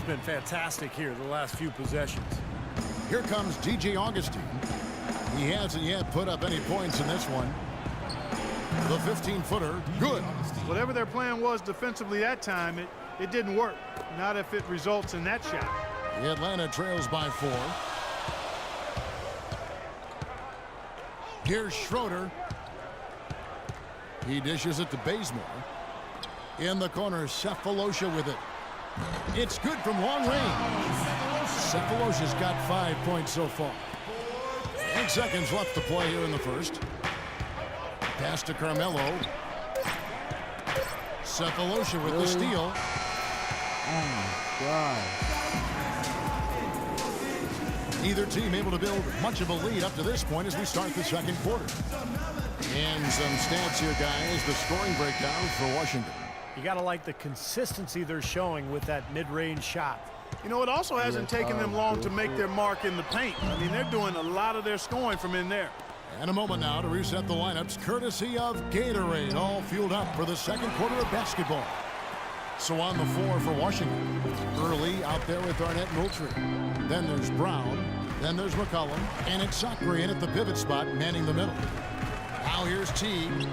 been fantastic here the last few possessions. Here comes DJ Augustine. He hasn't yet put up any points in this one. The 15-footer, good. Whatever their plan was defensively that time, it didn't work. Not if it results in that shot. Atlanta trails by 4. Here's Schroeder. He dishes it to Bazemore. In the corner, Cephalosha with it. It's good from long range. Cephalosha's got 5 points so far. 8 seconds left to play here in the first. Pass to Carmelo. Cephalosha with the steal. Oh my God. Neither team able to build much of a lead up to this point as we start the second quarter. And some stats here, guys. The scoring breakdown for Washington. You got to like the consistency they're showing with that mid-range shot. You know, it also hasn't taken them long to make their mark in the paint. I mean, they're doing a lot of their scoring from in there. And a moment now to reset the lineups, courtesy of Gatorade, all fueled up for the second quarter of basketball. So on the floor for Washington, Early out there with Arnett Moultrie. Then there's Brown. Then there's McCollum. And it's Zachary in at the pivot spot, manning the middle. Now here's Teague.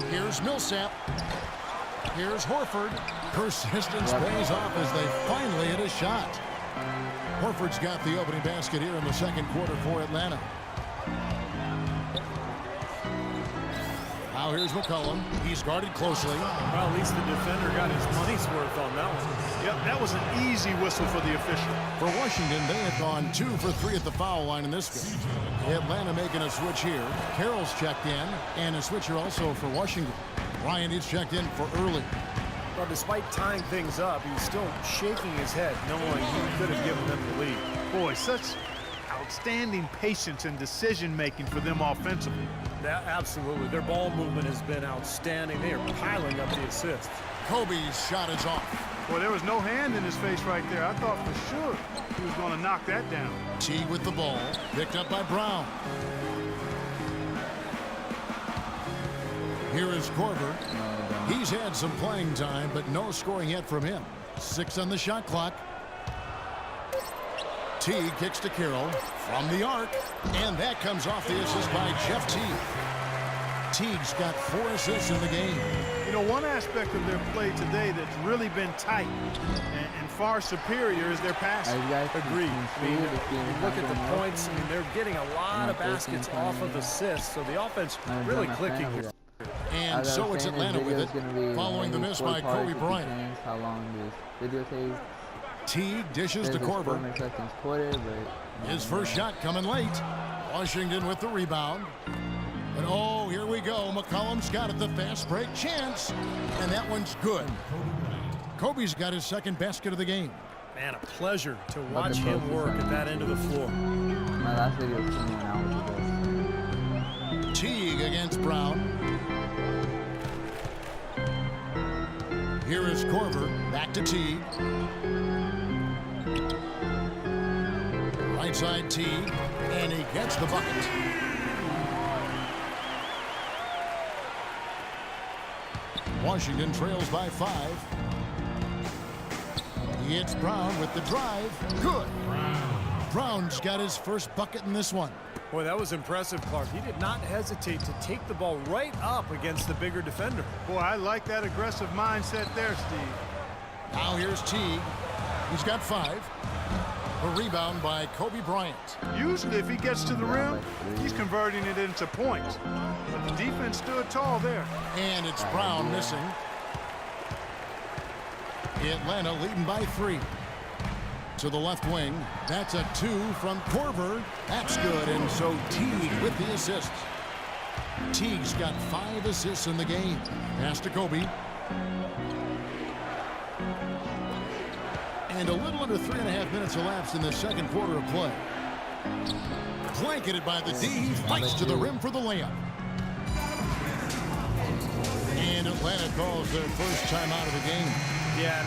Here's Millsap. Here's Horford. Persistence pays off as they finally hit a shot. Horford's got the opening basket here in the second quarter for Atlanta. Now here's McCollum. He's guarded closely. Well, at least the defender got his money's worth on that one. Yep, that was an easy whistle for the official. For Washington, they have gone 2 for 3 at the foul line in this game. Atlanta making a switch here. Carroll's checked in, and a switcher also for Washington. Bryant is checked in for Early. Well, despite tying things up, he's still shaking his head, knowing he could have given them the lead. Boy, such outstanding patience and decision-making for them offensively. Yeah, absolutely. Their ball movement has been outstanding. They are piling up the assists. Kobe's shot is off. Boy, there was no hand in his face right there. I thought for sure he was going to knock that down. Teague with the ball, picked up by Brown. Here is Korver. He's had some playing time, but no scoring yet from him. 6 on the shot clock. Teague kicks to Carroll from the arc, and that comes off the assist by Jeff Teague. Teague's got 4 assists in the game. You know, one aspect of their play today that's really been tight and far superior is their passing. Agreed. I mean, you look at the points, I mean, they're getting a lot of baskets off of assists, so the offense really clicking here. And so it's Atlanta with it, following the miss by Kobe Bryant. How long this video takes. Teague dishes to Korver. His first shot coming late. Washington with the rebound. And oh, here we go. McCollum's got it, the fast break chance. And that one's good. Kobe's got his second basket of the game. Man, a pleasure to watch him work at that end of the floor. My last video was when I was with this. Teague against Brown. Here is Korver, back to Teague. Right side Teague, and he gets the bucket. Washington trails by 5. It's Brown with the drive. Good. Brown's got his first bucket in this one. Boy, that was impressive, Clark. He did not hesitate to take the ball right up against the bigger defender. Boy, I like that aggressive mindset there, Steve. Now here's Teague. He's got 5. A rebound by Kobe Bryant. Usually, if he gets to the rim, he's converting it into points. But the defense stood tall there. And it's Brown missing. Atlanta leading by 3. To the left wing. That's a 2 from Korver. That's good, and so Teague with the assist. Teague's got 5 assists in the game. Pass to Kobe. And a little under 3.5 minutes elapsed in the second quarter of play. Blanketed by the D. He fights to the rim for the layup. And Atlanta calls their first time out of the game. Yeah,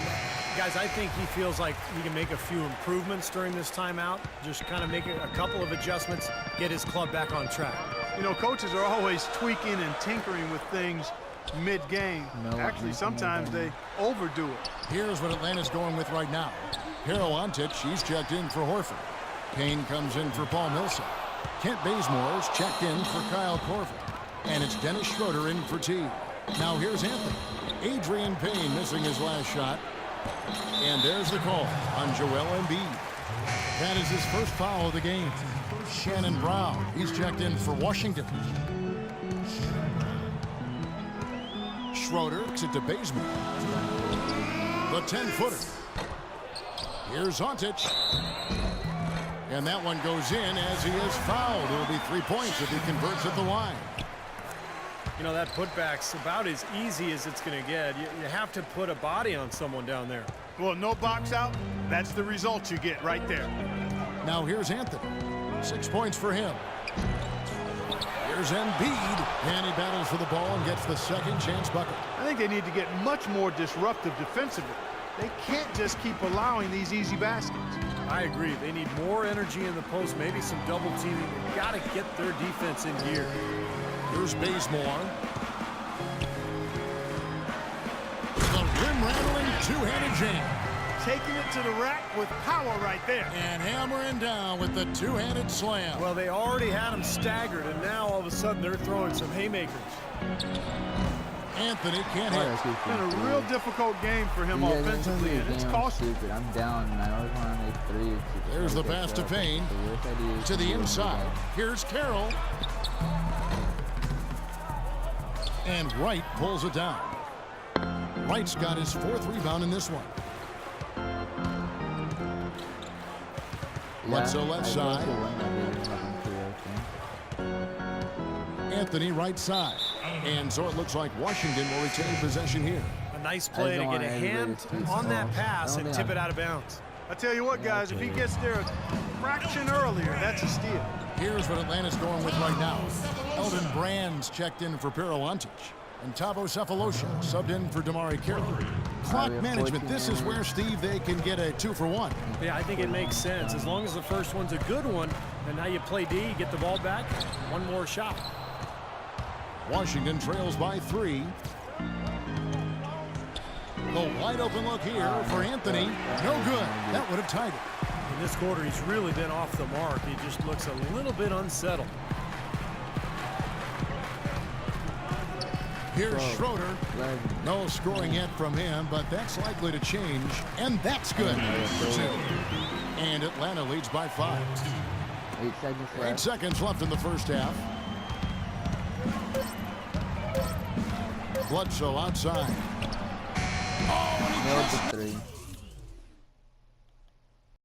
guys, I think he feels like he can make a few improvements during this timeout. Just kind of make a couple of adjustments, get his club back on track. You know, coaches are always tweaking and tinkering with things mid-game. Actually, sometimes they overdo it. Here's what Atlanta's going with right now. Paralontic, she's checked in for Horford. Payne comes in for Paul Millsap. Kent Bazemore's checked in for Kyle Korver. And it's Dennis Schroeder in for T. Now here's Anthony. Adrian Payne missing his last shot. And there's the call on Joel Embiid. That is his first foul of the game. Shannon Brown, he's checked in for Washington. Schroeder kicks it to Bazemore. The 10-footer. Here's Ontic. And that one goes in as he is fouled. It'll be 3 points if he converts at the line. You know, that putback's about as easy as it's going to get. You have to put a body on someone down there. Well, no box out. That's the result you get right there. Now here's Anthony. 6 points for him. Here's Embiid. And he battles for the ball and gets the second chance bucket. I think they need to get much more disruptive defensively. They can't just keep allowing these easy baskets. I agree. They need more energy in the post, maybe some double teaming. They've got to get their defense in gear. Here's Bazemore. The rim-rattling two-handed jam. Taking it to the rack with power right there. And hammering down with the two-handed slam. Well, they already had him staggered, and now all of a sudden they're throwing some haymakers. Anthony can't hit. It's been a real difficult game for him offensively, and it's costing. I'm down, and I always want to make threes. There's the pass to Payne. To the inside. Here's Carroll. And Wright pulls it down. Wright's got his 4th rebound in this one. Bledsoe left side. Anthony right side. And so it looks like Washington will retain possession here. A nice play to get a hand on that pass and tip it out of bounds. I tell you what, guys, if he gets there a fraction earlier, that's a steal. Here's what Atlanta's going with right now. Elton Brand's checked in for Paralontic. And Tavo Cephalosha subbed in for Damari Carroll. Clock management, this is where, Steve, they can get a 2-for-1. Yeah, I think it makes sense. As long as the first one's a good one, and now you play D, you get the ball back, one more shot. Washington trails by 3. The wide open look here for Anthony. No good. That would have tied it. In this quarter, he's really been off the mark. He just looks a little bit unsettled. Here's Schroeder. No scoring yet from him, but that's likely to change. And that's good for 2. And Atlanta leads by 5. 8 seconds left. 8 seconds left in the first half. Bledsoe outside. Oh, and he Nailed just the 3.